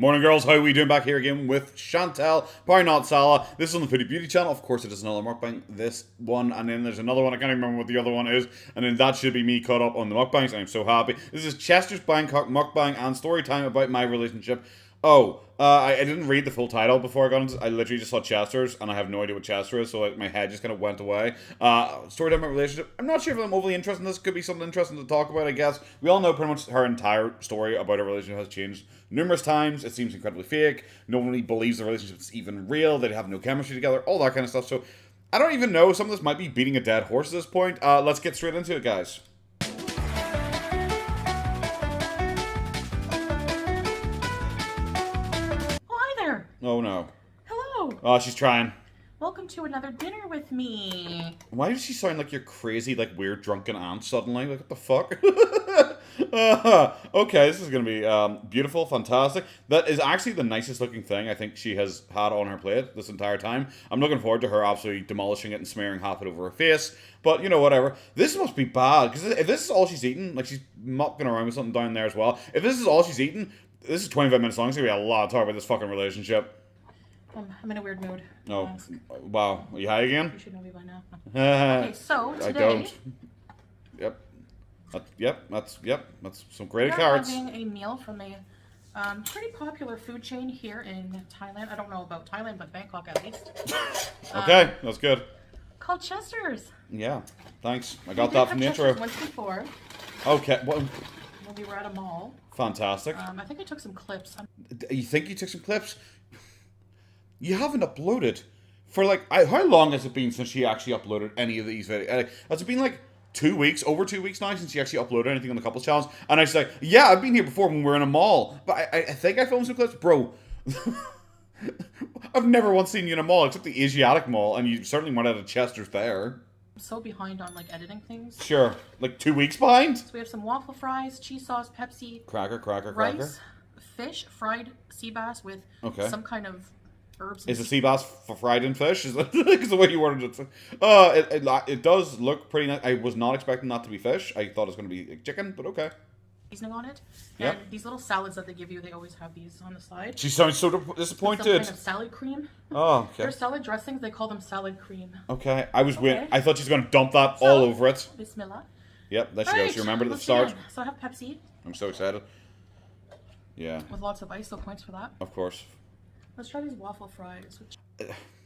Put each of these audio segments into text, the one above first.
Morning, girls. How are we doing back here again with Chantal? Probably not Salah. This is on the Foodie Beauty channel. Of course, it is another mukbang. This one, and then there's another one. I can't even remember what the other one is. And then that should be me caught up on the mukbangs. I'm so happy. This is Chester's Bangkok mukbang and story time about my relationship. Oh, I didn't read the full title before I got into it. I literally just saw Chester's, and I have no idea what Chester is, so like, my head just kind of went away. Story time about relationship. I'm not sure if I'm overly interested in this. Could be something interesting to talk about, I guess. We all know pretty much her entire story about her relationship has changed numerous times. It seems incredibly fake. No one really believes the relationship is even real. They have no chemistry together. All that kind of stuff. So, I don't even know. Some of this might be beating a dead horse at this point. Let's get straight into it, guys. Oh no. Hello. Oh, she's trying. Welcome to another dinner with me. Why does she sound like your crazy, like, weird drunken aunt suddenly? Like, what the fuck? Okay, this is going to be beautiful, fantastic. That is actually the nicest looking thing I think she has had on her plate this entire time. I'm looking forward to her absolutely demolishing it and smearing half it over her face. But, you know, whatever. This must be bad, because if this is all she's eating, like, she's mucking around with something down there as well. If this is all she's eating, this is 25 minutes long. It's going to be a lot of talk about this fucking relationship. I'm in a weird mood. Oh, wow. Are you high again? You should know me by now. Okay, so today... I don't. Yep. That's some great carrots. We're having a meal from a pretty popular food chain here in Thailand. I don't know about Thailand, but Bangkok at least. Okay, that's good. Called Chester's. Yeah, thanks. I got that from the intro. Once before. Okay, well... When we were at a mall. Fantastic. I think I took some clips. You think you took some clips? You haven't uploaded for like how long has it been since she actually uploaded any of these videos? Has it been like 2 weeks, over 2 weeks now since she actually uploaded anything on the couples challenge? And I was like, yeah, I've been here before when we were in a mall, but I think I filmed some clips, bro. I've never once seen you in a mall except the Asiatic mall, and you certainly weren't at a Chester's there. I'm so behind on like editing things. Sure, like 2 weeks behind. So we have some waffle fries, cheese sauce, Pepsi, cracker, rice, fish, fried sea bass with some kind of herbs. Is the sea bass fried in fish? Is that the way you ordered it? It does look pretty nice. I was not expecting that to be fish. I thought it was going to be chicken, but okay. Seasoning on it. And these little salads that they give you, they always have these on the side. She sounds so disappointed. Some kind of salad cream. Oh, okay. Their salad dressings, they call them salad cream. Okay, I was waiting. I thought she was going to dump that all over it. Bismillah. Yep, there she goes. She remembered at the start. So I have Pepsi. I'm so excited. Yeah. With lots of ice, so points for that. Of course. Let's try these waffle fries.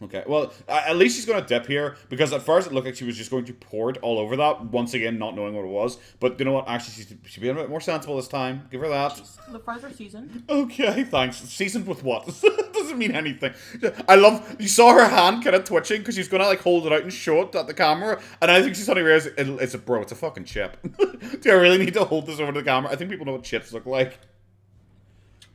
Okay, well, at least she's going to dip here, because at first it looked like she was just going to pour it all over that, once again, not knowing what it was. But you know what? Actually, she's being a bit more sensible this time. Give her that. The fries are seasoned. Okay, thanks. Seasoned with what? Doesn't mean anything. I love, you saw her hand kind of twitching, because she's going to, like, hold it out and show it at the camera, and I think she's suddenly realized it's a fucking chip. Do I really need to hold this over the camera? I think people know what chips look like.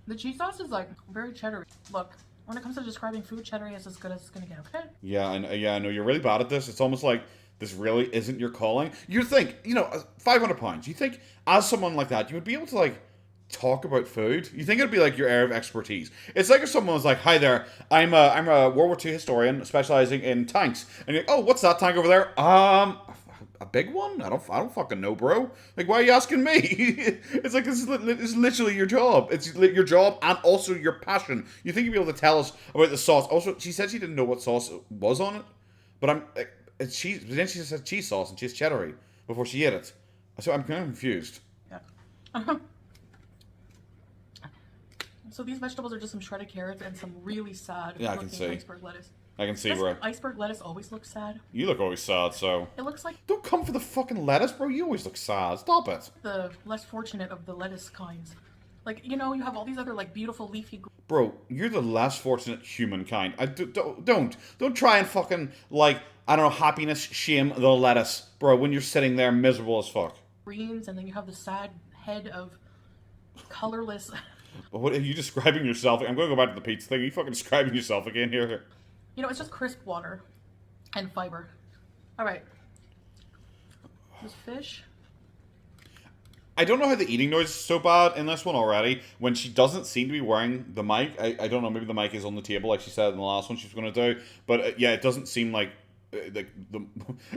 The cheese sauce is, like, very cheddar. Look. When it comes to describing food, cheddar is as good as it's gonna get, okay? Yeah, I know. You're really bad at this. It's almost like this really isn't your calling. You think, you know, 500 pounds. You think, as someone like that, you would be able to, like, talk about food? You think it'd be, like, your area of expertise. It's like if someone was like, hi there, I'm a World War II historian specializing in tanks. And you're like, oh, what's that tank over there? A big one? I don't fucking know, bro. Like, why are you asking me? It's like, it's literally your job. It's your job and also your passion. You think you'd be able to tell us about the sauce. Also, she said she didn't know what sauce was on it. But then she said cheese sauce and cheese cheddar before she ate it. So I'm kind of confused. Yeah. So these vegetables are just some shredded carrots and some really sad looking iceberg lettuce. I can see, bro. Iceberg lettuce always looks sad. You look always sad, so... It looks like... Don't come for the fucking lettuce, bro. You always look sad. Stop it. The less fortunate of the lettuce kinds. Like, you know, you have all these other, like, beautiful leafy... Bro, you're the less fortunate humankind. Don't try and fucking, like, I don't know, happiness shame the lettuce. Bro, when you're sitting there miserable as fuck. Greens, and then you have the sad head of colorless... What are you describing yourself? I'm going to go back to the pizza thing. Are you fucking describing yourself again here? You know, it's just crisp water and fiber. All right. This fish. I don't know how the eating noise is so bad in this one already, when she doesn't seem to be wearing the mic. I don't know, maybe the mic is on the table like she said in the last one she was going to do. But yeah, it doesn't seem like I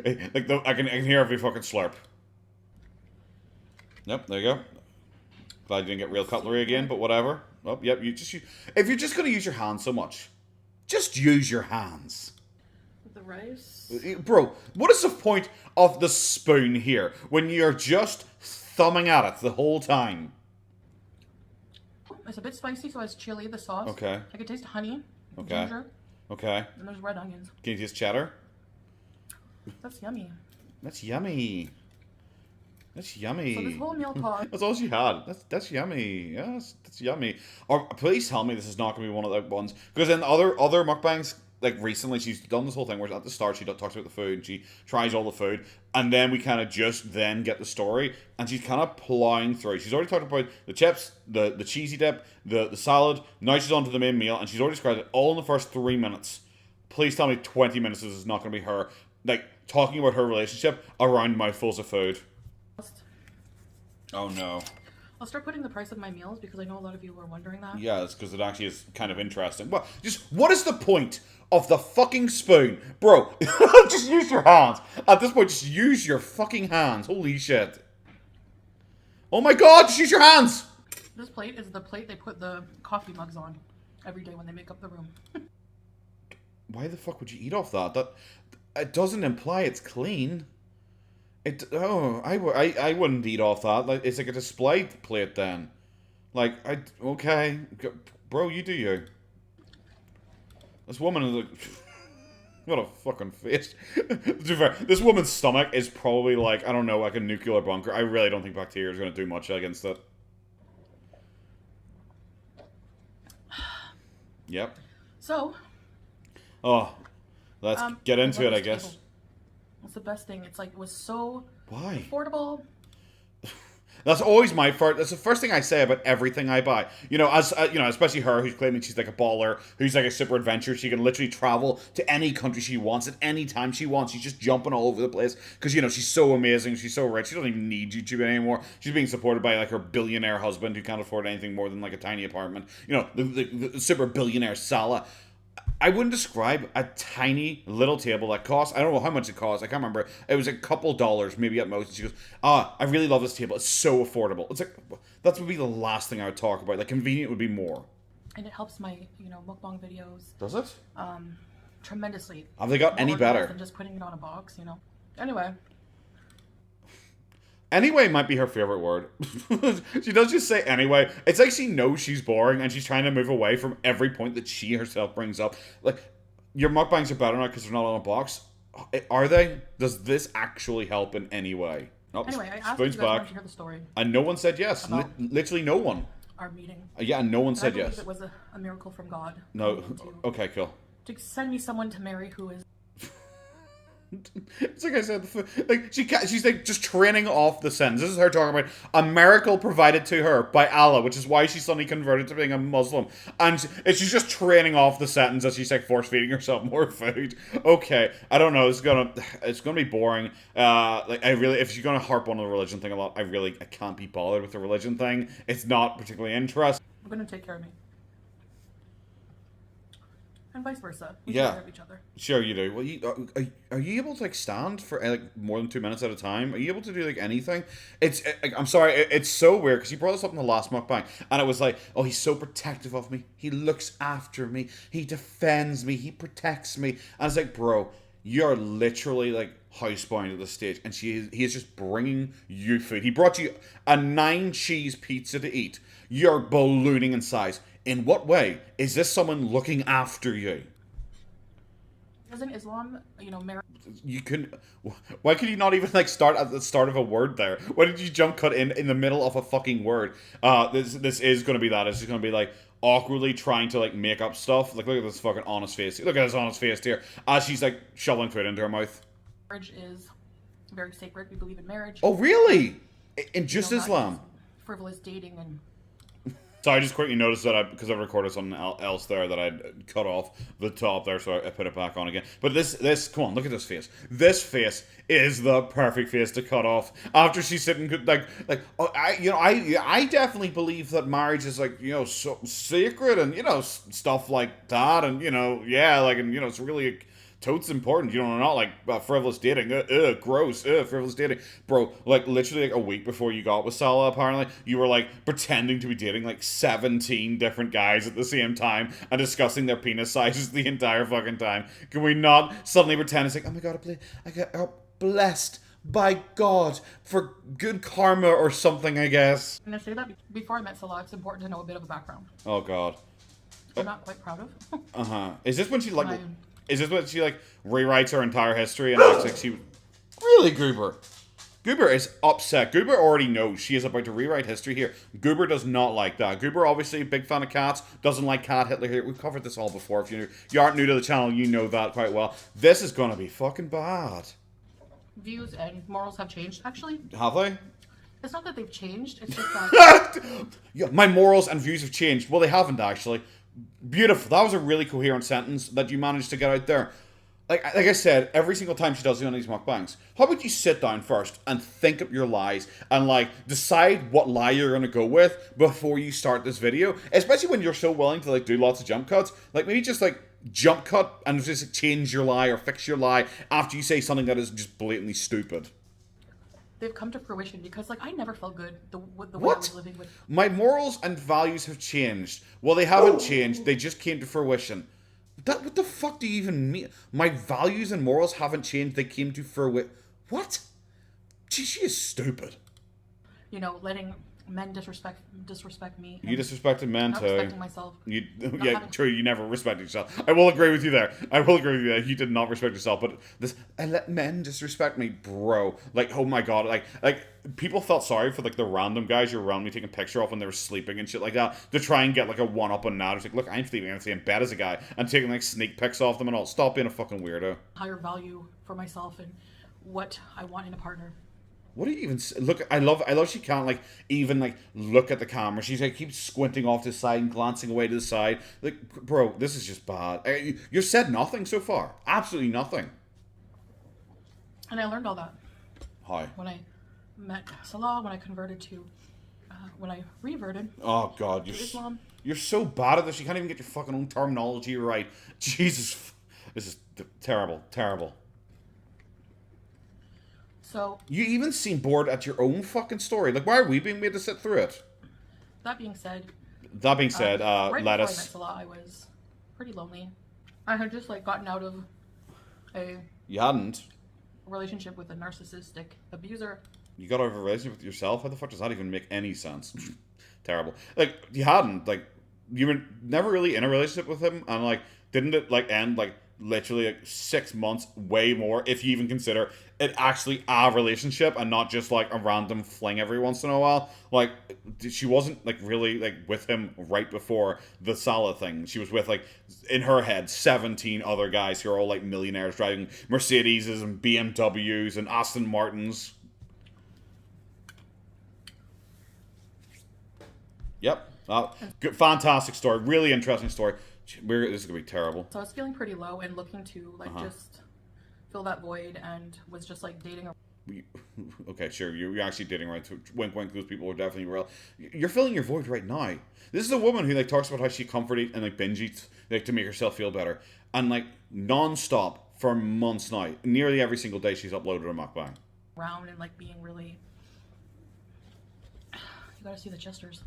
can hear every fucking slurp. Yep, there you go. Glad you didn't get real cutlery again, but whatever. Oh, yep, if you're just going to use your hands so much, just use your hands. With the rice. Bro, what is the point of the spoon here when you're just thumbing at it the whole time? It's a bit spicy, so it's chili, the sauce. Okay. I can taste honey, Okay. ginger, Okay. and there's red onions. Can you taste cheddar? That's yummy. That's yummy. That's yummy. So this whole meal cost. That's all she had. That's yummy. Yes, that's yummy. Or please tell me this is not going to be one of the ones, because in other mukbangs, like recently, she's done this whole thing where at the start she talks about the food and she tries all the food, and then we kind of just then get the story, and she's kind of plowing through. She's already talked about the chips, the cheesy dip, the salad. Now she's on to the main meal, and she's already described it all in the first 3 minutes. Please tell me 20 minutes this is not going to be her like talking about her relationship around mouthfuls of food. Oh no. I'll start putting the price of my meals because I know a lot of you were wondering that. Yeah, it's because it actually is kind of interesting. Well, just what is the point of the fucking spoon? Bro, just use your hands. At this point, just use your fucking hands. Holy shit. Oh my god, just use your hands! This plate is the plate they put the coffee mugs on every day when they make up the room. Why the fuck would you eat off that? It doesn't imply it's clean. I wouldn't eat off that. Like, it's like a display plate then. Like, okay, bro, you do you. This woman is like, what a fucking face. To be fair, this woman's stomach is probably like, I don't know, like a nuclear bunker. I really don't think bacteria is going to do much against it. Yep. So. Oh, let's get into it, I guess. Table. It's the best thing. It's like, it was so Why? affordable. That's always my first. That's the first thing I say about everything I buy. You know, as you know, especially her who's claiming she's like a baller, who's like a super adventurer. She can literally travel to any country she wants at any time she wants. She's just jumping all over the place because you know she's so amazing. She's so rich. She doesn't even need YouTube anymore. She's being supported by like her billionaire husband who can't afford anything more than like a tiny apartment. You know, the super billionaire Salah. I wouldn't describe a tiny little table that costs, I don't know how much it costs, I can't remember. It was a couple dollars, maybe at most. And she goes, I really love this table. It's so affordable. It's like, that would be the last thing I would talk about. Like, convenient would be more. And it helps my, mukbang videos. Does it? Tremendously. Have they got any better? Than just putting it on a box, Anyway. Anyway might be her favorite word. She does just say anyway. It's like she knows she's boring and she's trying to move away from every point that she herself brings up. Like, your mukbangs are better now because they're not on a box. Are they? Does this actually help in any way? Nope. Anyway, I asked Spoon's you guys back. to hear the story. And no one said yes. Literally no one. Our meeting. Yeah, and no one said yes. It was a miracle from God. No. Okay, cool. To send me someone to marry who is... It's like I said, like she's like just training off the sentence. This is her talking about a miracle provided to her by Allah, which is why she suddenly converted to being a Muslim. And she's just training off the sentence as she's like force feeding herself more food. Okay, I don't know. It's gonna be boring. Like if you're gonna harp on the religion thing a lot, I can't be bothered with the religion thing. It's not particularly interesting. We're gonna take care of me. And vice versa. We take care of each other. Sure you do. Well, are you able to like stand for like more than 2 minutes at a time? Are you able to do like anything? I'm sorry, it's so weird because he brought this up in the last mukbang, and it was like, oh, he's so protective of me. He looks after me. He defends me. He protects me. And it's like, bro, you're literally like housebound at this stage, and he is just bringing you food. He brought you a 9-cheese pizza to eat. You're ballooning in size. In what way is this someone looking after you? Doesn't Islam, marry? You can. Why could you not even like start at the start of a word there? Why did you jump cut in the middle of a fucking word? This is going to be that. It's just going to be like awkwardly trying to like make up stuff. Like, look at this fucking honest face. Look at his honest face here as she's like shoveling food into her mouth. Marriage is very sacred. We believe in marriage. Oh really? In just Islam? Frivolous dating and. So I just quickly noticed that because I recorded something else there that I'd cut off the top there, so I put it back on again. But this, come on, look at this face. This face is the perfect face to cut off after she's sitting like I definitely believe that marriage is like so sacred and stuff like that and it's really totes important, you know, not like frivolous dating, gross, frivolous dating. Bro, like literally like a week before you got with Salah, apparently, you were like pretending to be dating like 17 different guys at the same time and discussing their penis sizes the entire fucking time. Can we not suddenly pretend it's like, oh my god, I got blessed by God for good karma or something, I guess. And I say that before I met Salah, it's important to know a bit of a background. Oh god. I'm not quite proud of. Is this when she like... Is this when she, like, rewrites her entire history and acts like she... Really, Goober? Goober is upset. Goober already knows she is about to rewrite history here. Goober does not like that. Goober, obviously, a big fan of cats. Doesn't like Cat Hitler here. We've covered this all before. If you aren't new to the channel, you know that quite well. This is gonna be fucking bad. Views and morals have changed, actually. Have they? It's not that they've changed. It's just that... Yeah, my morals and views have changed. Well, they haven't, actually. Beautiful. That was a really coherent sentence that you managed to get out there. Like I said, every single time she does one of these mukbangs, how about you sit down first and think up your lies and like decide what lie you're gonna go with before you start this video? Especially when you're so willing to like do lots of jump cuts. Like maybe just like jump cut and just like, change your lie or fix your lie after you say something that is just blatantly stupid. They've come to fruition because, like, I never felt good the way I What? was living with. My morals and values have changed. Well, they haven't changed. They just came to fruition. What the fuck do you even mean? My values and morals haven't changed. They came to fruition. What? She is stupid. You know, letting men disrespect me. You disrespected men not too. respecting myself. True. You never respected yourself. I will agree with you there. You did not respect yourself. But this, I let men disrespect me, bro. Like, oh my god. Like people felt sorry for like the random guys you're around me taking picture of when they were sleeping and shit like that to try and get like a one up on that. It's like, look, I'm sleeping in the same bed as a guy and taking like sneak pics off them and all. Stop being a fucking weirdo. Higher value for myself and what I want in a partner. What do you even look? I love she can't like even like look at the camera. She's like keeps squinting off to the side and glancing away to the side. Like, bro, this is just bad. You've said nothing so far. Absolutely nothing. And I learned all that. How? When I met Salah, when I converted to, when I reverted. Oh god, to Islam. You're so bad at this. You can't even get your fucking own terminology right. Jesus, this is terrible, terrible. So you even seem bored at your own fucking story. Like, why are we being made to sit through it? That being said, right before I let met us. Salah, I was pretty lonely. I had just like gotten out of a You hadn't. relationship with a narcissistic abuser. You got out of a relationship with yourself? How the fuck does that even make any sense? Terrible. Like, you hadn't. Like, you were never really in a relationship with him, and like, didn't it like end like literally like 6 months, way more, if you even consider it actually a relationship and not just like a random fling every once in a while. Like, she wasn't like really like with him right before the Salah thing. She was with like, in her head, 17 other guys who are all like millionaires driving Mercedes and BMWs and Aston Martins. Yep. Good, fantastic story. Really interesting story. This is going to be terrible. So I was feeling pretty low and looking to like just fill that void, and was just like dating a... Okay, sure. You're actually dating, right? Wink, wink. Those people are definitely real. You're filling your void right now. This is a woman who like talks about how she comfort eats and like binge eats like to make herself feel better, and like non-stop for months now. Nearly every single day she's uploaded a mukbang. Around and like being really... You gotta see the gestures.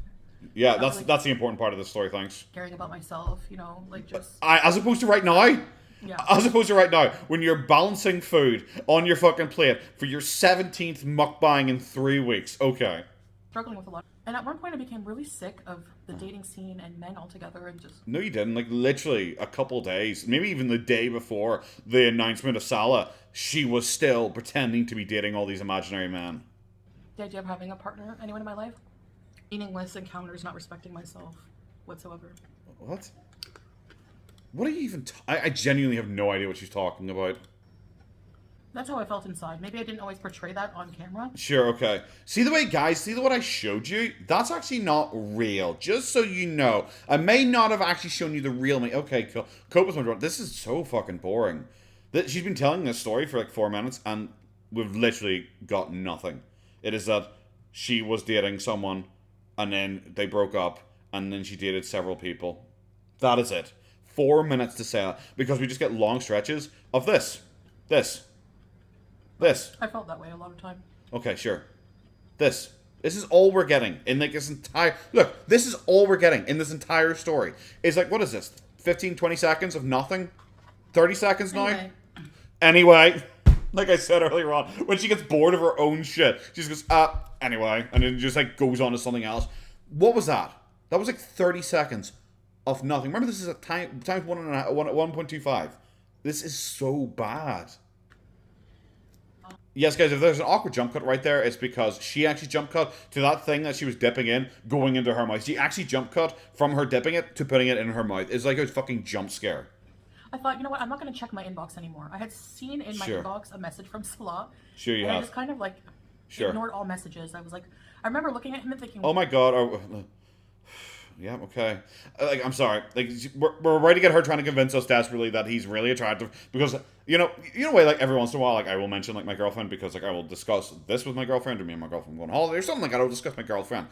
Yeah, that's the important part of the story. Thanks. Caring about myself, you know, like just... As opposed to right now. Yeah. As opposed to right now, when you're balancing food on your fucking plate for your 17th mukbang in 3 weeks. Okay. Struggling with a lot. And at one point I became really sick of the dating scene and men altogether, and just... No, you didn't. Like, literally a couple days, maybe even the day before the announcement of Salah, she was still pretending to be dating all these imaginary men. The idea of having a partner, anyone in my life, meaningless encounters, not respecting myself whatsoever. What? What are you even... I genuinely have no idea what she's talking about. That's how I felt inside. Maybe I didn't always portray that on camera. Sure, okay. See the way, guys, see what I showed you? That's actually not real. Just so you know. I may not have actually shown you the real me. Okay, cool. Cope with my drone. This is so fucking boring. She's been telling this story for like 4 minutes, and we've literally got nothing. It is that she was dating someone, and then they broke up, and then she dated several people. That is it. 4 minutes to say it because we just get long stretches of this. I felt that way a lot of time. Okay, sure. This is all we're getting in like this entire... Look, this is all we're getting in this entire story. It's like, what is this? 15, 20 seconds of nothing? 30 seconds now? Anyway, like I said earlier on, when she gets bored of her own shit, she just goes, anyway, and then just like goes on to something else. What was that? That was like 30 seconds of nothing. Remember, this is a times 1.25. This is so bad. Yes, guys, if there's an awkward jump cut right there, it's because she actually jump cut to that thing that she was dipping in, going into her mouth. She actually jump cut from her dipping it to putting it in her mouth. It's like a fucking jump scare. I thought, you know what, I'm not going to check my inbox anymore. I had seen in my inbox a message from Salah. Sure you have. I just kind of like ignored all messages. I was like, I remember looking at him and thinking, oh my god. Yeah, okay. Like, I'm sorry. Like, we're right to get her trying to convince us desperately that he's really attractive because, you know, like every once in a while, like I will mention like my girlfriend because like I will discuss this with my girlfriend or me and my girlfriend going on holiday or something like that. I'll discuss my girlfriend.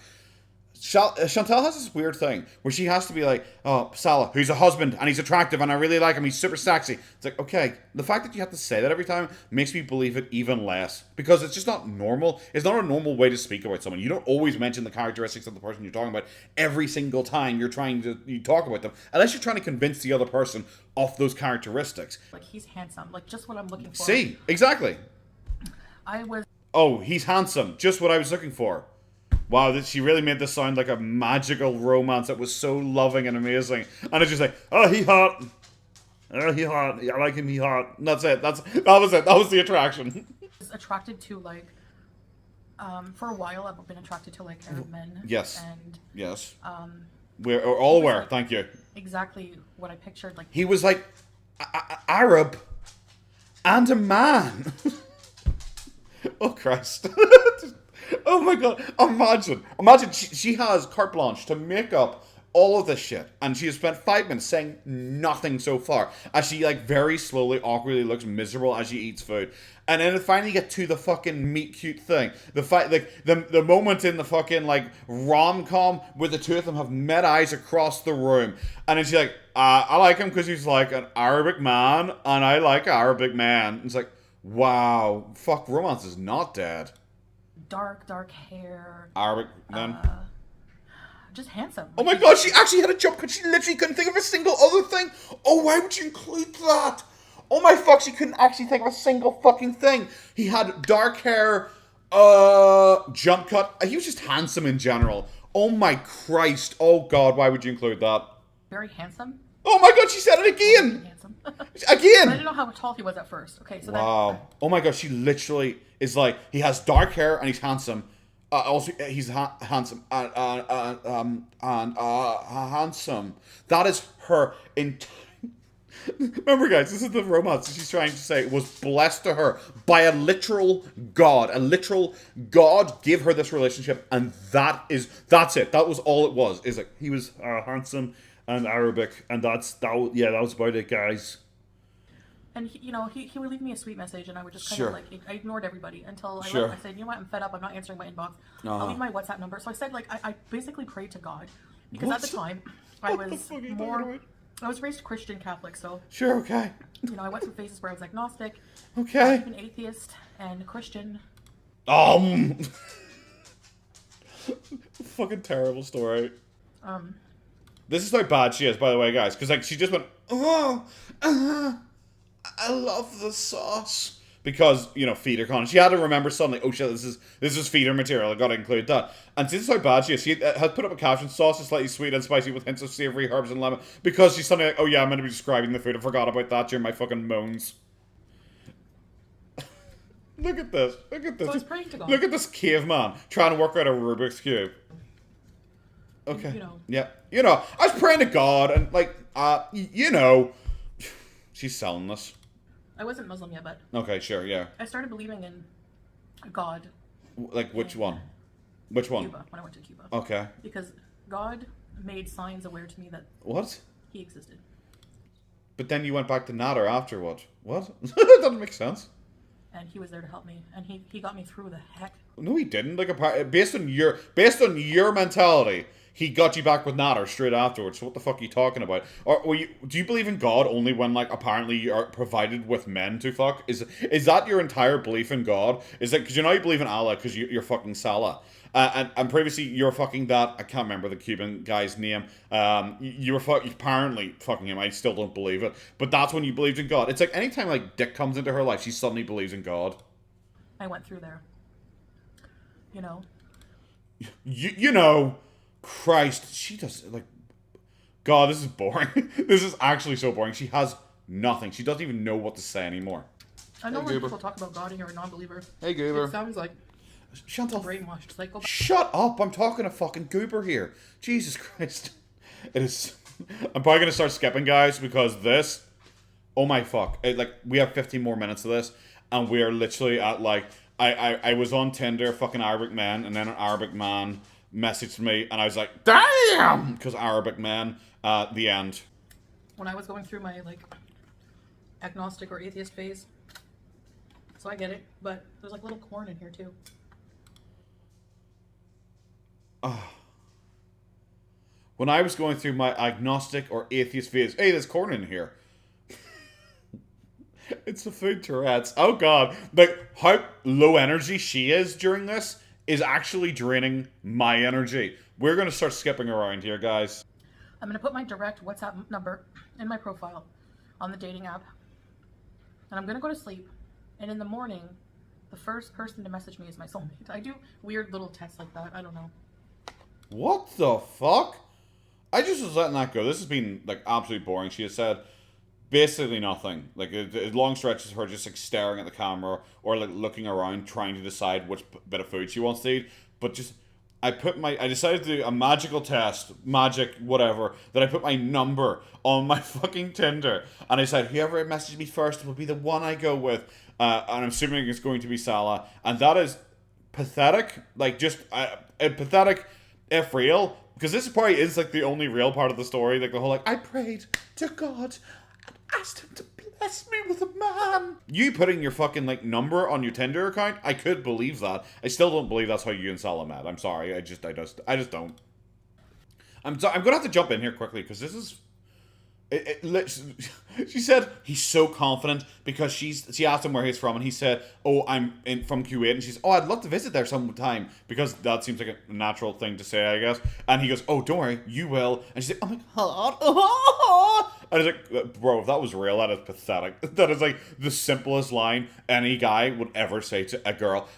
Chantal has this weird thing where she has to be like, oh, Salah, who's a husband and he's attractive and I really like him, he's super sexy. It's like, okay, the fact that you have to say that every time makes me believe it even less because it's just not normal. It's not a normal way to speak about someone. You don't always mention the characteristics of the person you're talking about every single time you talk about them unless you're trying to convince the other person of those characteristics. Like, he's handsome, like just what I'm looking for. See, exactly. Oh, he's handsome, just what I was looking for. Wow, she really made this sound like a magical romance that was so loving and amazing. And it's just like, oh, he hot. Oh, he hot. I like him, he hot. And that's it. That was it. That was the attraction. I was attracted to, like, for a while I've been attracted to, like, Arab men. Yes. And, yes. We're all aware. Like, thank you. Exactly what I pictured. Like, he was like, Arab and a man. Oh, Christ. Oh my god, imagine she has carte blanche to make up all of this shit, and she has spent 5 minutes saying nothing so far, as she like very slowly, awkwardly looks miserable as she eats food, and then finally get to the fucking meet cute thing, the moment in the fucking like rom-com where the two of them have met eyes across the room, and then she's like, I like him because he's like an Arabic man, and I like Arabic man. And it's like, wow, fuck, romance is not dead. Dark hair. Arabic then. Just handsome. Oh my god, she actually had a jump cut. She literally couldn't think of a single other thing. Oh, why would you include that? Oh my fuck, she couldn't actually think of a single fucking thing. He had dark hair, jump cut. He was just handsome in general. Oh my Christ. Oh god, why would you include that? Very handsome. Oh my god, she said it again. Handsome. Again. I didn't know how tall he was at first. Okay, so wow. Oh my god, she literally is like, he has dark hair and he's handsome. Also, he's handsome and handsome. That is her entire. Remember, guys, this is the romance she's trying to say was blessed to her by a literal God. A literal God gave her this relationship, and that's it. That was all it was. Is like he was handsome and Arabic, and that was about it, guys. And he would leave me a sweet message, and I would just kind of like, I ignored everybody until I said, you know what, I'm fed up, I'm not answering my inbox. I'll leave my WhatsApp number. So I said, like, I basically prayed to God, because at the time I was raised Christian Catholic, so sure, okay. I went through phases where I was agnostic, okay, even atheist and Christian. Fucking terrible story. This is how bad she is, by the way, guys, because like she just went, I love the sauce. Because, feeder con. She had to remember suddenly, oh shit, this is feeder material, I gotta include that. And this is how bad she is. She has put up a caption, sauce is slightly sweet and spicy with hints of savory herbs and lemon. Because she's suddenly like, oh yeah, I'm gonna be describing the food, I forgot about that during my fucking moans. Look at this. Look at this. So I was praying to God. Look at this caveman trying to work out a Rubik's Cube. Okay. Yeah. I was praying to God and like, she's selling this. I wasn't Muslim yet, but... Okay, sure, yeah. I started believing in God. Like, which one? Which one? Cuba, when I went to Cuba. Okay. Because God made signs aware to me that... What? He existed. But then you went back to Nader after what? What? That doesn't make sense. And he was there to help me. And he got me through the heck No, he didn't. Like, based on your mentality, he got you back with Natter straight afterwards. So what the fuck are you talking about? Or do you believe in God only when, like, apparently you are provided with men to fuck? Is that your entire belief in God? Is that because you believe in Allah because you're fucking Salah? And previously you were fucking that, I can't remember the Cuban guy's name. You were apparently fucking him. I still don't believe it, but that's when you believed in God. It's like anytime like Dick comes into her life, she suddenly believes in God. I went through there. You know. You know, Christ, she does like. God, this is boring. This is actually so boring. She has nothing. She doesn't even know what to say anymore. I know when people talk about God and you're a non-believer. Hey, Goober. It sounds like Chantal, brainwashed psycho. Shut up! I'm talking to fucking Goober here. Jesus Christ. It is. I'm probably gonna start skipping, guys, because this. Oh my fuck! We have 15 more minutes of this, and we are literally at like. I was on Tinder, fucking Arabic man, and then an Arabic man messaged me, and I was like, damn! Because Arabic man, the end. When I was going through my, like, agnostic or atheist phase, so I get it, but there's, like, little corn in here, too. When I was going through my agnostic or atheist phase, hey, there's corn in here. It's the food Tourette's. Oh god. Like, how low energy she is during this is actually draining my energy. We're going to start skipping around here, guys. I'm going to put my direct WhatsApp number in my profile on the dating app. And I'm going to go to sleep. And in the morning, the first person to message me is my soulmate. I do weird little tests like that. I don't know. What the fuck? I just was letting that go. This has been, like, absolutely boring. She has said basically nothing. Like, long stretches of her just, like, staring at the camera or, like, looking around trying to decide which bit of food she wants to eat. But just, I decided to do a magical test, magic, whatever, that I put my number on my fucking Tinder. And I said, whoever messaged me first will be the one I go with. And I'm assuming it's going to be Salah. And that is pathetic. Like, just, pathetic if real. Because this probably is, like, the only real part of the story. Like, the whole, like, I prayed to God and asked him to bless me with a man. You putting your fucking, like, number on your Tinder account, I could believe that. I still don't believe that's how you and Salah met. I'm sorry. I just don't. I'm gonna have to jump in here quickly, because this is... she said he's so confident because she asked him where he's from, and he said, oh, I'm from Kuwait, and she's, oh, I'd love to visit there sometime, because that seems like a natural thing to say, I guess. And he goes, oh, don't worry, you will. And she's like, oh my god. And I was like, bro, if that was real, that is pathetic. That is like the simplest line any guy would ever say to a girl.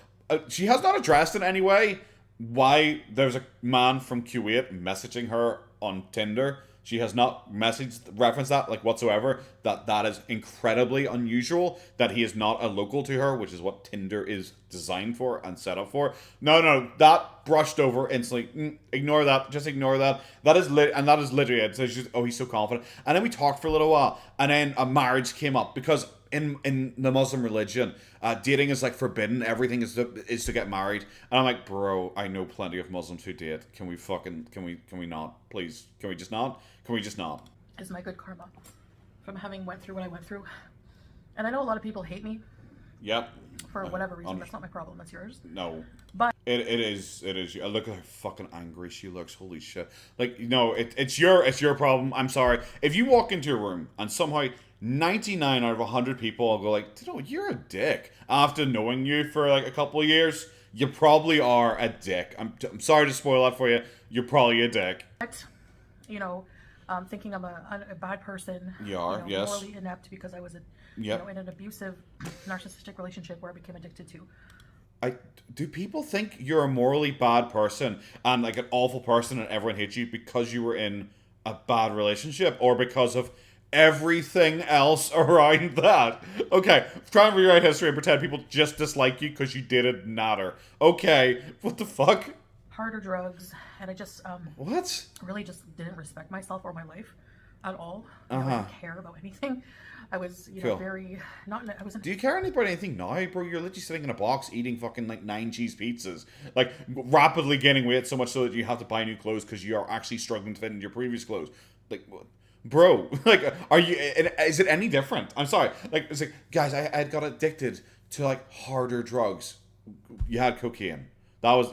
She has not addressed in any way why there's a man from Kuwait messaging her on Tinder. She has not referenced that, like, whatsoever. That is incredibly unusual, that he is not a local to her, which is what Tinder is designed for and set up for. No, that brushed over instantly. Ignore that. Just ignore that. That is literally it. So she's, oh, he's so confident. And then we talked for a little while, and then a marriage came up, because in the Muslim religion, dating is, like, forbidden. Everything is to get married. And I'm like, bro, I know plenty of Muslims who date. Can we not? Please, can we just not? Can we just not? Is my good karma from having went through what I went through. And I know a lot of people hate me. Yep. For whatever reason. That's not my problem. That's yours. No. But it is. Look at how fucking angry she looks. Holy shit. Like, no, it's your problem. I'm sorry. If you walk into a room and somehow 99 out of 100 people will go like, you're a dick. After knowing you for like a couple of years, you probably are a dick. I'm sorry to spoil that for you. You're probably a dick. Thinking I'm a bad person. You are, yes. Morally inept because I was in an abusive, narcissistic relationship where I became addicted to. Do people think you're a morally bad person and like an awful person and everyone hates you because you were in a bad relationship, or because of everything else around that? Okay, try and rewrite history and pretend people just dislike you because you dated Natter. Okay, what the fuck? Harder drugs, and I just what? Really just didn't respect myself or my life at all. I didn't care about anything. I was, cool. Very not. I wasn't. Do you care about anything now, bro? You're literally sitting in a box eating fucking like 9 cheese pizzas, like rapidly gaining weight so much so that you have to buy new clothes because you are actually struggling to fit into your previous clothes. Like, bro, like, are you? Is it any different? I'm sorry. Like, it's like, guys, I got addicted to like harder drugs. you had cocaine.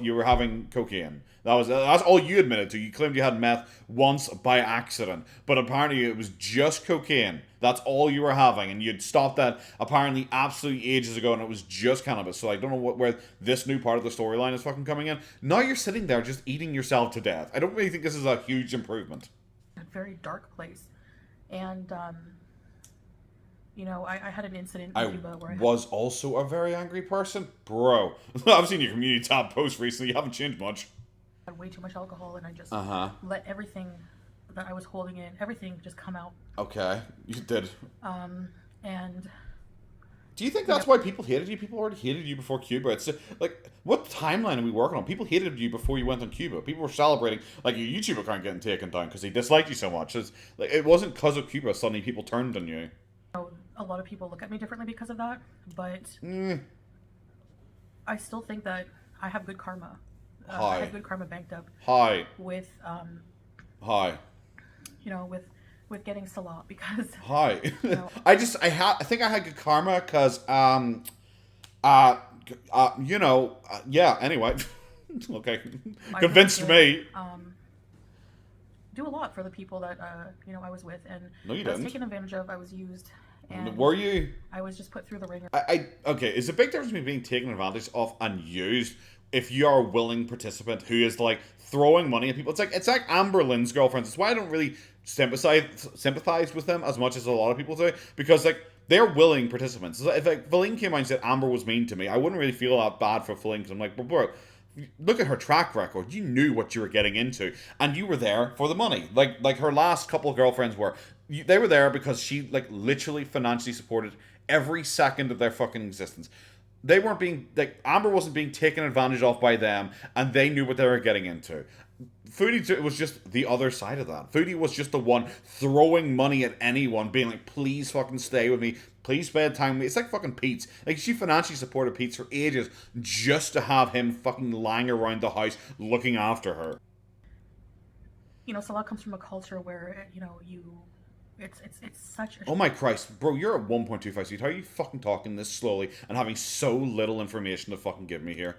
You were having cocaine. That's all you admitted to. You claimed you had meth once by accident, but apparently it was just cocaine. That's all you were having, and you'd stopped that apparently absolutely ages ago, and it was just cannabis. So I don't know where this new part of the storyline is fucking coming in. Now you're sitting there just eating yourself to death. I don't really think this is a huge improvement. A very dark place, and I had an incident in Cuba where I was also a very angry person, bro. I've seen your community tab post recently. You haven't changed much. Had way too much alcohol, and I just let everything that I was holding in, everything just come out. Okay, you did. And do you think that's why people hated you? People already hated you before Cuba. It's like, what timeline are we working on? People hated you before you went on Cuba. People were celebrating like your YouTube account getting taken down because they disliked you so much. It wasn't because of Cuba suddenly people turned on you. A lot of people look at me differently because of that, but I still think that I have good karma. I have good karma banked up. With with getting Salah because. I think I had good karma because yeah. Anyway, okay, convinced me. Do a lot for the people that I was with, and no, you I was didn't. taken advantage of. I was used. And were you? I was just put through the ringer. Okay, is a big difference between being taken advantage of and used if you are a willing participant who is like throwing money at people. It's like Amber Lynn's girlfriends. It's why I don't really sympathize with them as much as a lot of people do, because like they're willing participants. So if like Valine came out and said Amber was mean to me, I wouldn't really feel that bad for Valine because I'm like, bro, look at her track record. You knew what you were getting into, and you were there for the money. Like her last couple of girlfriends were. They were there because she like literally financially supported every second of their fucking existence. They weren't being like Amber wasn't being taken advantage of by them, and they knew what they were getting into. Foodie was just the other side of that. Foodie was just the one throwing money at anyone, being like, "Please fucking stay with me. Please spend time with me." It's like fucking Pete's. Like she financially supported Pete's for ages just to have him fucking lying around the house looking after her. Salah comes from a culture where it's such a... Oh my Christ, bro, you're at 1.25 feet. How are you fucking talking this slowly and having so little information to fucking give me here?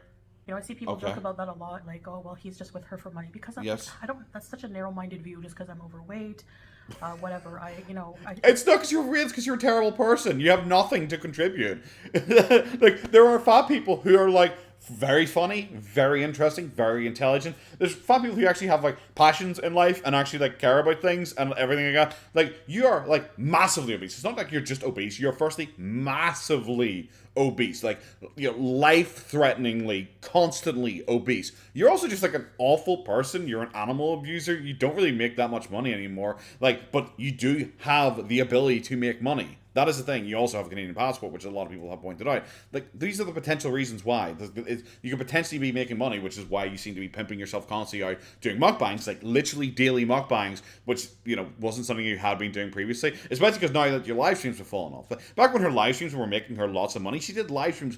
I see people joke about that a lot, like, oh, well, he's just with her for money. Because that's such a narrow-minded view just because I'm overweight, whatever. It's not because you're overweight, it's because you're a terrible person. You have nothing to contribute. Like, there are fat people who are, like, very funny, very interesting, very intelligent. There's fat people who actually have like passions in life and actually like care about things and everything like that. Like you are like massively obese. It's not like you're just obese. You're firstly massively obese, like life-threateningly, constantly obese. You're also just like an awful person. You're an animal abuser. You don't really make that much money anymore. Like, but you do have the ability to make money. That is the thing. You also have a Canadian passport, which a lot of people have pointed out. Like, these are the potential reasons why. You could potentially be making money, which is why you seem to be pimping yourself constantly out doing mukbangs, like literally daily mukbangs, which, wasn't something you had been doing previously. Especially because now that your live streams have fallen off. Back when her live streams were making her lots of money, she did live streams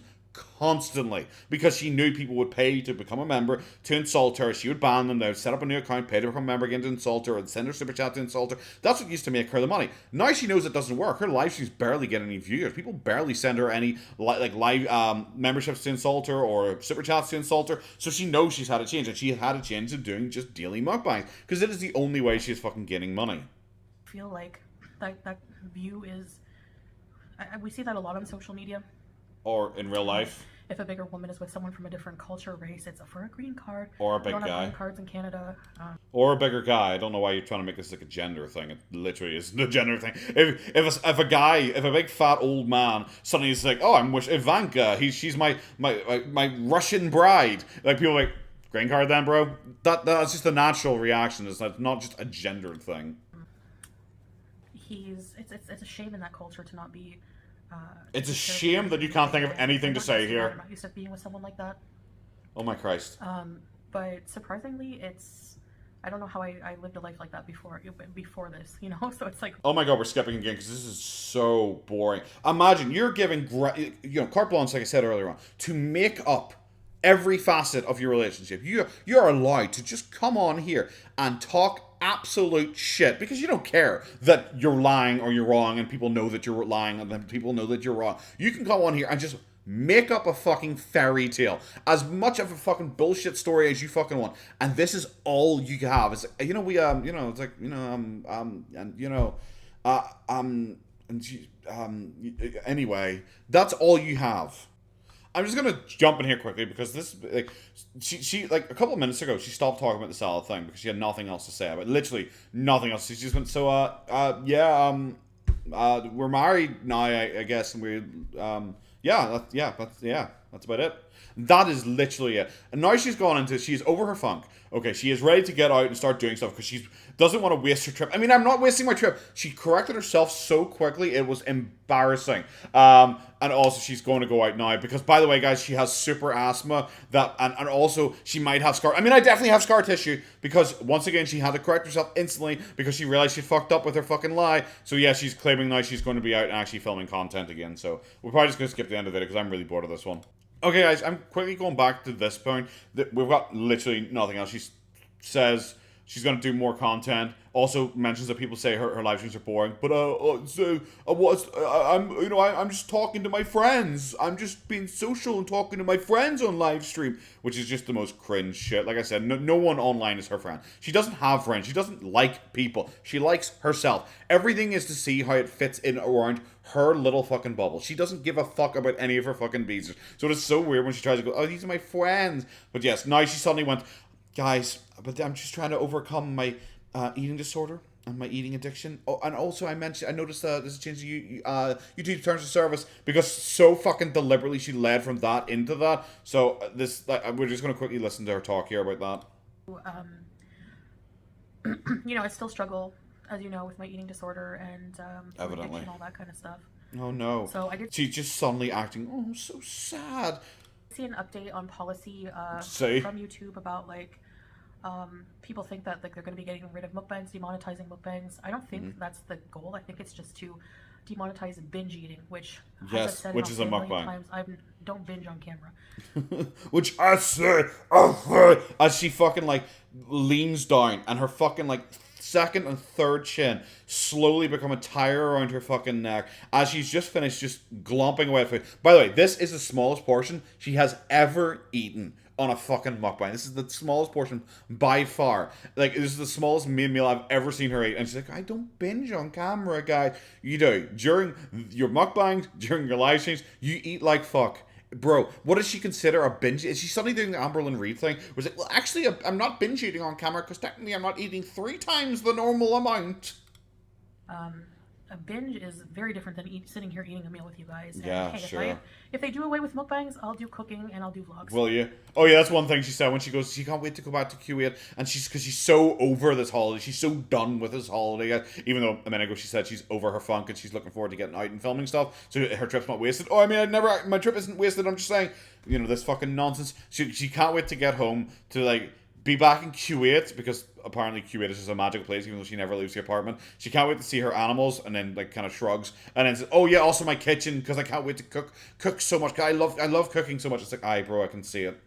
constantly because she knew people would pay to become a member to insult her. She would ban them. They would set up a new account, pay to become a member again to insult her, and send her super chat to insult her. That's what used to make her the money. Now she knows it doesn't work. Her live streams barely get any viewers. People barely send her any live memberships to insult her or super chats to insult her. So she knows she's had a change, and she had a change to doing just daily mukbangs because it is the only way she's fucking gaining money. I feel like that view is. We see that a lot on social media. Or in real life. If a bigger woman is with someone from a different culture, race, it's for a green card. Or a big guy. We don't have guy. green cards in Canada. Or a bigger guy. I don't know why you're trying to make this like a gender thing. It literally is a gender thing. If a big fat old man suddenly is like, oh, I'm with Ivanka. She's my Russian bride. Like people are like, green card then, bro. That's just a natural reaction. It's not just a gendered thing. It's a shame in that culture to not be. It's a shame that you can't think of anything to say here. I'm not used to being with someone like that. Oh my Christ. But surprisingly, I don't know how I lived a life like that before this, so it's like... Oh my God, we're skipping again because this is so boring. Imagine you're giving, carte blanche, like I said earlier on, to make up every facet of your relationship. You're allowed to just come on here and talk absolute shit because you don't care that you're lying or you're wrong and people know that you're lying and then people know that you're wrong. You can come on here and just Make up a fucking fairy tale. As much of a fucking bullshit story as you fucking want. And this is all you have. It's like, it's like, anyway, that's all you have. I'm just gonna jump in here quickly because this, like, she like a couple of minutes ago, she stopped talking about the Salah thing because she had nothing else to say about it. Literally nothing else. She just went, we're married now, I guess, and that's about it. That is literally it. And now she's over her funk. Okay, she is ready to get out and start doing stuff because she doesn't want to waste her trip. I mean, I'm not wasting my trip. She corrected herself so quickly, it was embarrassing. And also she's going to go out now because, by the way, guys, she has super asthma and also she might have scar. I mean, I definitely have scar tissue because once again she had to correct herself instantly because she realized she fucked up with her fucking lie. So yeah, she's claiming now she's going to be out and actually filming content again. So we're probably just going to skip the end of it because I'm really bored of this one. Okay, guys, I'm quickly going back to this point. We've got literally nothing else. She says she's going to do more content. Also mentions that people say her live streams are boring. But I'm just talking to my friends. I'm just being social and talking to my friends on live stream, which is just the most cringe shit. Like I said, no one online is her friend. She doesn't have friends. She doesn't like people. She likes herself. Everything is to see how it fits in around her little fucking bubble. She doesn't give a fuck about any of her fucking bees. So it's so weird when she tries to go, oh, these are my friends. But yes, now she suddenly went, guys, but I'm just trying to overcome my eating disorder and my eating addiction. Oh, and also I noticed there's a change to YouTube terms of service because so fucking deliberately she led from that into that. So we're just going to quickly listen to her talk here about that. I still struggle, as you know, with my eating disorder and evidently addiction, all that kind of stuff. Oh no. So I did. She's just suddenly acting, oh, so sad. See an update on policy from YouTube about people think that they're going to be getting rid of mukbangs, demonetizing mukbangs. I don't think that's the goal. I think it's just to demonetize binge eating, which which is a mukbang. Times, I don't binge on camera. Which I say, as she fucking leans down and her fucking second and third chin slowly become a tire around her fucking neck as she's just finished just glomping away at food. By the way, this is the smallest portion she has ever eaten on a fucking mukbang. This is the smallest portion by far. This is the smallest main meal I've ever seen her eat. And she's like, I don't binge on camera, guys. You do. During your mukbangs, during your live streams, you eat like fuck. Bro, what does she consider a binge? Is she suddenly doing the Amberlynn Reid thing? Was it, well, actually, I'm not binge eating on camera because technically I'm not eating 3 times the normal amount. A binge is very different than sitting here eating a meal with you guys. And, yeah, hey, sure. If they do away with mukbangs, I'll do cooking and I'll do vlogs. Will you? Oh yeah, that's one thing she said when she goes, she can't wait to go back to Kuwait, and because she's so over this holiday, she's so done with this holiday. Even though a minute ago she said she's over her funk and she's looking forward to getting out and filming stuff, so her trip's not wasted. Oh, I mean, my trip isn't wasted. I'm just saying, this fucking nonsense. She can't wait to get home to be back in Kuwait, because apparently Kuwait is just a magical place, even though she never leaves the apartment. She can't wait to see her animals, and then kind of shrugs, and then says, oh yeah, also my kitchen, because I can't wait to cook so much. I love cooking so much. It's like, aye bro, I can see it.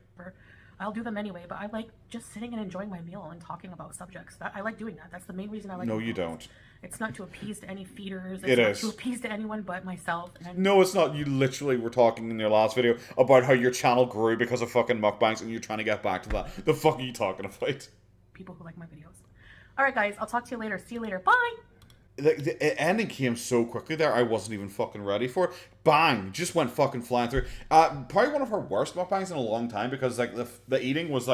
I'll do them anyway, but I like just sitting and enjoying my meal and talking about subjects. I like doing that. That's the main reason I like. No, you don't. It's not to appease to any feeders. It is. To appease to anyone but myself. No, it's not. You literally were talking in your last video about how your channel grew because of fucking mukbangs, and you're trying to get back to that. The fuck are you talking about? People who like my videos. Alright guys, I'll talk to you later. See you later. Bye! The ending came so quickly there, I wasn't even fucking ready for it. Bang! Just went fucking flying through. Probably one of her worst mukbangs in a long time, because the eating was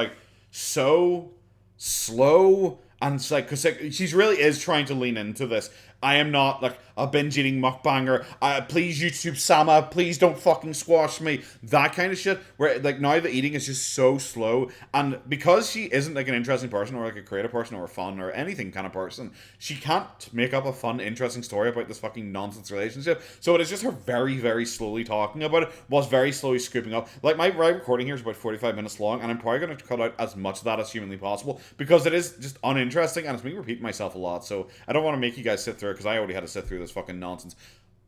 so slow, and it's because she really is trying to lean into this. I am not a binge eating mukbanger. Please YouTube Sama, please don't fucking squash me. That kind of shit. Where now the eating is just so slow, and because she isn't an interesting person or a creative person or a fun or anything kind of person, she can't make up a fun, interesting story about this fucking nonsense relationship. So it is just her very, very slowly talking about it, whilst very slowly scooping up. My recording here is about 45 minutes long, and I'm probably going to cut out as much of that as humanly possible, because it is just uninteresting, and it's me repeating myself a lot. So I don't want to make you guys sit through it, because I already had to sit through this fucking nonsense.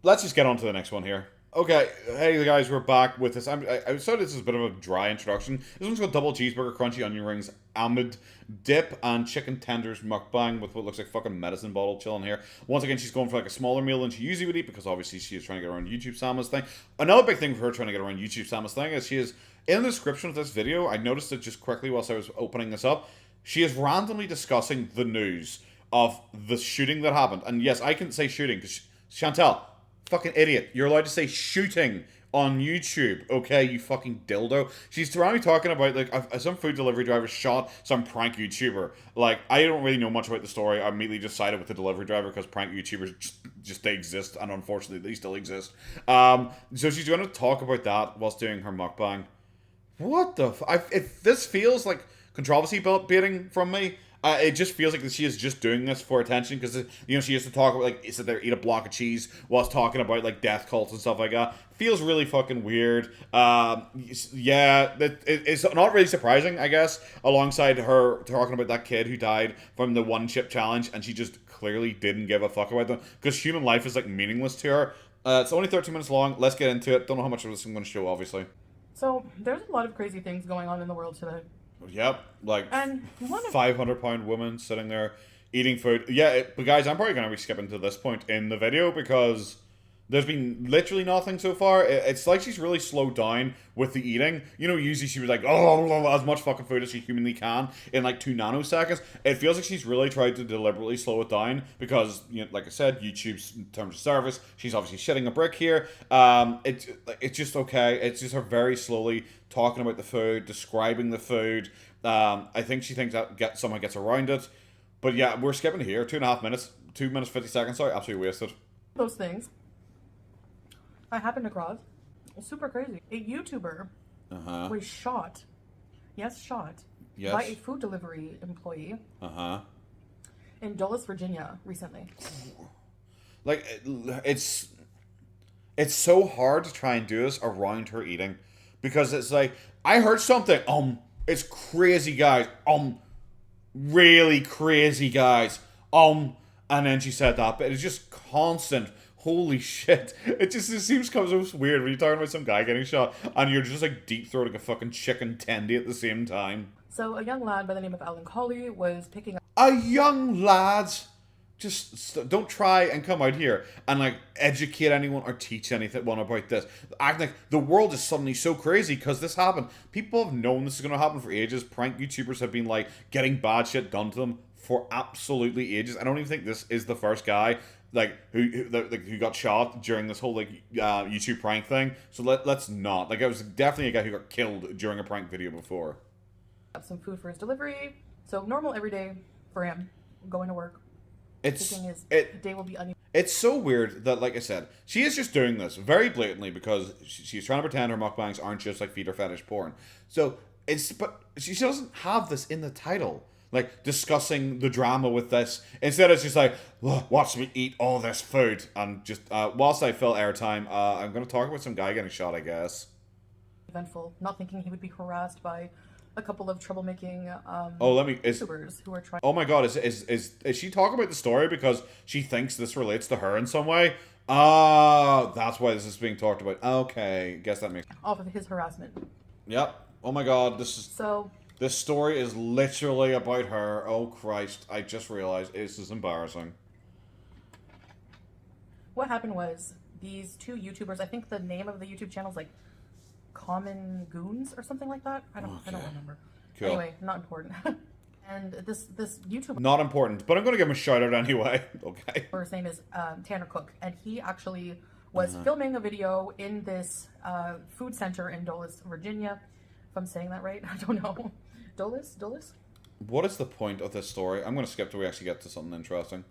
Let's just get on to the next one here. Okay, hey guys, we're back with this. I said this is a bit of a dry introduction. This one's got double cheeseburger, crunchy onion rings, amid dip, and chicken tenders mukbang with what looks like fucking medicine bottle chilling here. Once again, she's going for like a smaller meal than she usually would eat because obviously she is trying to get around YouTube Sama's thing. Another big thing for her trying to get around YouTube Sama's thing is she is, in the description of this video, I noticed it just quickly whilst I was opening this up, she is randomly discussing the news of the shooting that happened. And yes, I can say shooting because Chantal, fucking idiot. You're allowed to say shooting on YouTube, okay, you fucking dildo. She's around me talking about, like, some food delivery driver shot some prank YouTuber. Like, I don't really know much about the story. I immediately just sided with the delivery driver because prank YouTubers just they exist, and unfortunately, they still exist. So she's going to talk about that whilst doing her mukbang. What the if this feels like controversy baiting from me. It just feels like she is just doing this for attention because, you know, she used to talk about, like, sit there, eat a block of cheese whilst talking about, like, death cults and stuff like that. Feels really fucking weird. Yeah, it's not really surprising, I guess, alongside her talking about that kid who died from the one chip challenge, and she just clearly didn't give a fuck about them because human life is, like, meaningless to her. It's only 13 minutes long. Let's get into it. Don't know how much of this I'm going to show, obviously. So, there's a lot of crazy things going on in the world today. Yep, like 500-pound woman sitting there eating food. Yeah, but guys, I'm probably going to be skipping to this point in the video because there's been literally nothing so far. It's like she's really slowed down with the eating. You know, usually she was like, oh, as much fucking food as she humanly can in like 2 nanoseconds. It feels like she's really tried to deliberately slow it down because, you know, like I said, YouTube's in terms of service. She's obviously shitting a brick here. It's just okay. It's just her very slowly talking about the food, describing the food. I think she thinks that someone gets around it. But yeah, we're skipping here. 2.5 minutes. 2 minutes 50 seconds. Sorry, absolutely wasted. Those things I happened across. It's super crazy. A YouTuber was shot. Yes, shot. Yes. By a food delivery employee. In Dulles, Virginia, recently. Like, it's so hard to try and do this around her eating. Because it's like, I heard something. It's crazy, guys. Really crazy, guys. And then she said that, but it's just constant. Holy shit. It seems so weird when you're talking about some guy getting shot and you're just like deep throating a fucking chicken tendy at the same time. So a young lad by the name of Alan Colley was picking up... A young lad? Just don't try and come out here and like educate anyone or teach anyone about this. Act like the world is suddenly so crazy because this happened. People have known this is going to happen for ages. Prank YouTubers have been like getting bad shit done to them for absolutely ages. I don't even think this is the first guy like who got shot during this whole like YouTube prank thing. So let's not. Like, it was definitely a guy who got killed during a prank video before. Some food for his delivery. So normal every day for him going to work. Day will be it's so weird that, like I said, she is just doing this very blatantly because she's trying to pretend her mukbangs aren't just like feeder fetish porn. So but she doesn't have this in the title, like discussing the drama with this. Instead, it's just like, watch me eat all this food, and just whilst I fill airtime, I'm going to talk about some guy getting shot, I guess. Eventful, not thinking he would be harassed by a couple of troublemaking YouTubers who are trying. Oh my god, is she talking about the story because she thinks this relates to her in some way? That's why this is being talked about. Okay, guess that makes off of his harassment. Yep. Oh my god, this story is literally about her. Oh Christ, I just realized this is embarrassing. What happened was these 2 YouTubers, I think the name of the YouTube channel is like Common Goons or something like that. I don't remember. Cool. Anyway, not important. And this YouTuber, not important, but I'm going to give him a shout out anyway. Okay. His name is Tanner Cook, and he actually was filming a video in this food center in Dulles, Virginia. If I'm saying that right, I don't know. Dulles. What is the point of this story? I'm going to skip till we actually get to something interesting.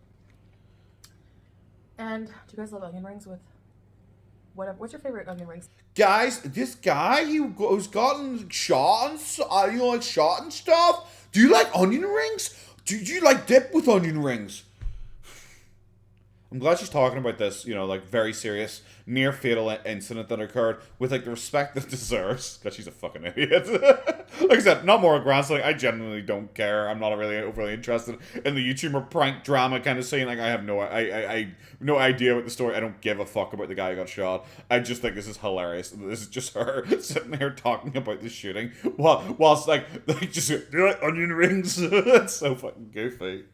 And do you guys love onion rings with? What's your favorite onion rings? Guys, this guy who's gotten shot and like shot and stuff. Do you like onion rings? Do you like dip with onion rings? I'm glad she's talking about this, you know, like, very serious, near-fatal incident that occurred with, like, the respect that it deserves. Because she's a fucking idiot. Like I said, not more aggressive. Like, I genuinely don't care. I'm not really overly interested in the YouTuber prank drama kind of scene. Like, I have no idea what the story. I don't give a fuck about the guy who got shot. I just think this is hilarious. This is just her sitting there talking about the shooting whilst like just onion rings. It's so fucking goofy.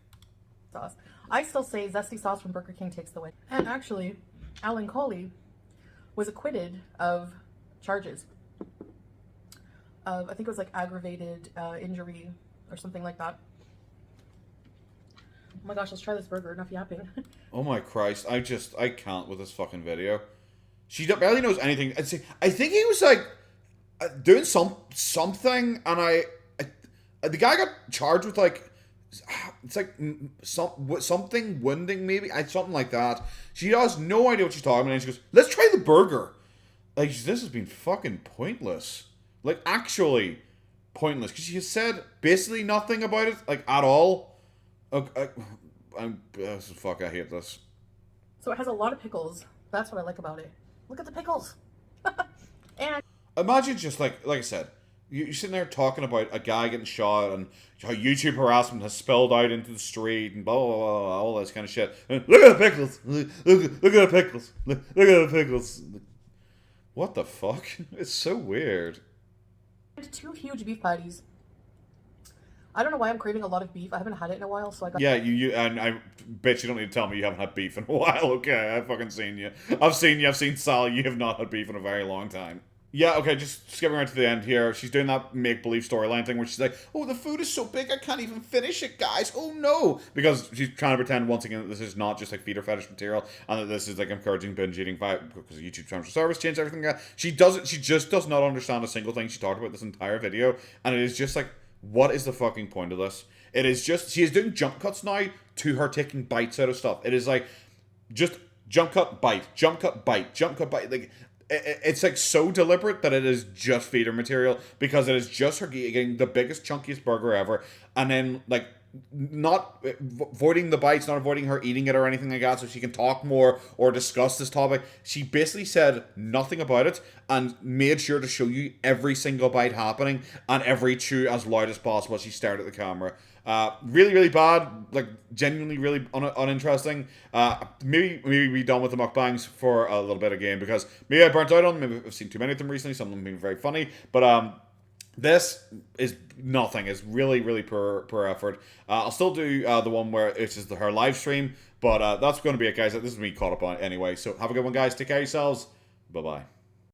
Sauce. I still say zesty sauce from Burger King takes the win. And actually, Alan Coley was acquitted of charges of, I think it was like aggravated injury or something like that. Oh my gosh, let's try this burger. Enough yapping. Oh my Christ. I can't with this fucking video. She barely knows anything. I think he was like doing something, and the guy got charged with like, it's like something wounding maybe, something like that. She has no idea what she's talking about, and she goes, "Let's try the burger." Like, this has been fucking pointless. Like, actually pointless, because she has said basically nothing about it, like, at all. Okay, fuck, I hate this. So it has a lot of pickles. That's what I like about it. Look at the pickles. And imagine just like I said, you're sitting there talking about a guy getting shot and how YouTube harassment has spilled out into the street and blah, blah, blah, blah, all this kind of shit. And look at the pickles. Look at the pickles. Look at the pickles. What the fuck? It's so weird. 2 huge beef patties. I don't know why I'm craving a lot of beef. I haven't had it in a while, so I got... Yeah, and I bet you don't need to tell me you haven't had beef in a while. Okay, I've fucking seen you. I've seen Salah. You have not had beef in a very long time. Yeah, okay, just skipping right to the end here. She's doing that make-believe storyline thing where she's like, "Oh, the food is so big I can't even finish it, guys. Oh, no." Because she's trying to pretend, once again, that this is not just, like, feeder fetish material, and that this is, like, encouraging binge-eating because of YouTube terms of service changed everything. She just does not understand a single thing she talked about this entire video, and it is just, like, what is the fucking point of this? It is just, she is doing jump cuts now to her taking bites out of stuff. It is, like, just jump cut, bite, jump cut, bite, jump cut, bite, like... It's like so deliberate that it is just feeder material, because it is just her getting the biggest, chunkiest burger ever, and then like not avoiding the bites, not avoiding her eating it or anything like that, so she can talk more or discuss this topic. She basically said nothing about it and made sure to show you every single bite happening and every chew as loud as possible. She stared at the camera. Really, really bad. Like, genuinely really uninteresting. Maybe be done with the mukbangs for a little bit again, because maybe I burnt out on them. Maybe I've seen too many of them recently. Some of them being very funny. But this is nothing. It's really, really poor effort. I'll still do the one where it's just her live stream. But that's going to be it, guys. This is me caught up on it anyway. So have a good one, guys. Take care of yourselves. Bye-bye.